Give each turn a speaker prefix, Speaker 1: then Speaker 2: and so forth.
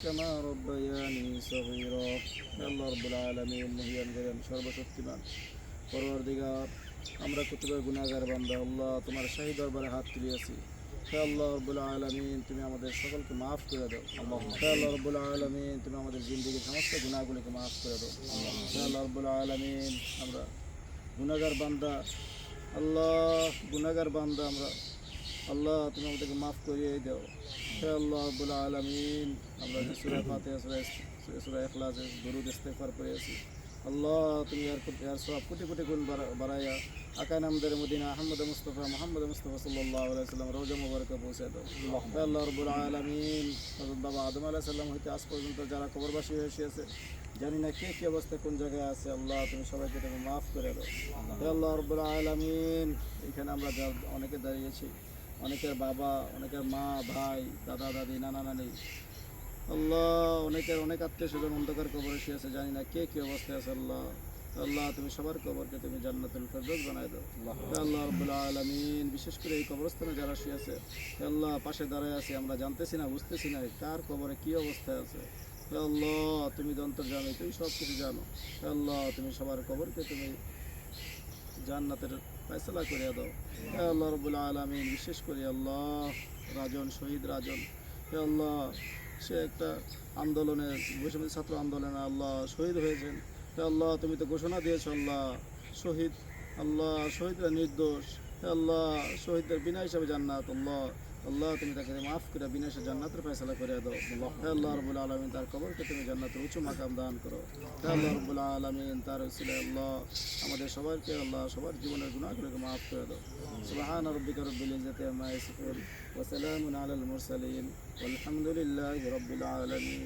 Speaker 1: كما ربياني صغيرا আল্লাহ রাব্বুল আলামিন মহিয়ান গরিয়ান সর্বশক্তিমান পরওয়ারদিগার আমরা কুতুবের গুনাহগার বান্দা আল্লাহ তোমার শাহী দরবারে হাত তুলিয়াছি হে আল্লাহ রাব্বুল আলামিন তুমি আমাদের সকলকে মাফ করে দাও হে আল্লাহ রাব্বুল আলামিন তুমি আমাদের জিন্দেগীর সমস্ত গুনাহগুলিকে মাফ করে দাও হে আল্লাহ রাব্বুল আলামিন আমরা গুনাহগার বান্দা আল্লাহ গুনাহগার বান্দা আমরা আল্লাহ তুমি আমাদেরকে মাফ করিয়ে দাও হে আল্লাহ রাব্বুল আলামিন আমরা যে সূরা ফাতিহা সূরা ইখলাস দরুদ ইস্তিগফার করেছি আল্লাহ তুমি এর সওয়াব কোটি কোটি গুণ বাড়াইয়া আকায় নামদার মদিনা আহমদ মুস্তাফা মুহাম্মদ মুস্তাফা সাল্লাল্লাহু আলাইহি ওয়াসাল্লাম রওজা মুবারকে পৌঁছে দাও হে আল্লাহ রাব্বুল আলামিন হযরত বাবা আদম আলাইহিস সালাম হইতে আজ পর্যন্ত যারা কবরবাসী হয়ে আছে জানি না কে কি অবস্থায় কোন জায়গায় আছে আল্লাহ তুমি সবাইকে তুমি মাফ করে দাও হে আল্লাহ রাব্বুল আলামিন এখানে আমরা অনেকে দাঁড়িয়েছি অনেকের বাবা অনেকের মা ভাই দাদা দাদি নানা নানি আল্লাহ অনেকের অনেক আত্মীয় স্বজন অন্ধকার কবরে শুয়ে জানি না কে কী অবস্থায় আছে আল্লাহ আল্লাহ তুমি সবার কবরকে তুমি জান্নাতুল ফেরদৌস বানায় দাও আল্লাহ রাব্বুল আলামিন বিশেষ করে এই কবরস্থানে যারা শুয়ে আছে আল্লাহ পাশে দাঁড়ায় আছে আমরা জানতেছি না বুঝতেছি না কার কবরে কী অবস্থায় আছে আল্লাহ তুমি যন্ত্র জানো তুমি সব কিছু জানো আল্লাহ তুমি সবার কবরকে তুমি জান্নাতের ফয়সালা করিয়া দাও হে আল্লাহ রাব্বুল আলামিন বিশেষ করে আল্লাহ রাজন শহীদ রাজন হে আল্লাহ সে একটা আন্দোলনের বৈষম্য ছাত্র আন্দোলনে আল্লাহ শহীদ হয়েছেন হে আল্লাহ তুমি তো ঘোষণা দিয়েছো আল্লাহ শহীদ আল্লাহ শহীদরা নির্দোষ হে আল্লাহ শহীদদের বিনা হিসাবে জান্নাত আল্লাহ আল্লাহ তুমি তাকে মাফ করে বিনা হিসাবে জান্নাতের ফয়সালা করে দাও হে আল্লাহ রাব্বুল আলামিন তার কবরকে তুমি জান্নাতের উঁচু মাকাম দান করো হে আল্লাহ রাব্বুল আলামিন তার উসিলায় আল্লাহ আমাদের সবাইকে আল্লাহ সবার জীবনের গুনাহগুলোকে মাফ করে দাও সুবহানা রাব্বিকা রাব্বিল ইজ্জাতি আম্মা ইয়াসিফুন ওয়া সালামুন আলাল মুরসালিন ওয়ালহামদুলিল্লাহি রাব্বিল আলামিন।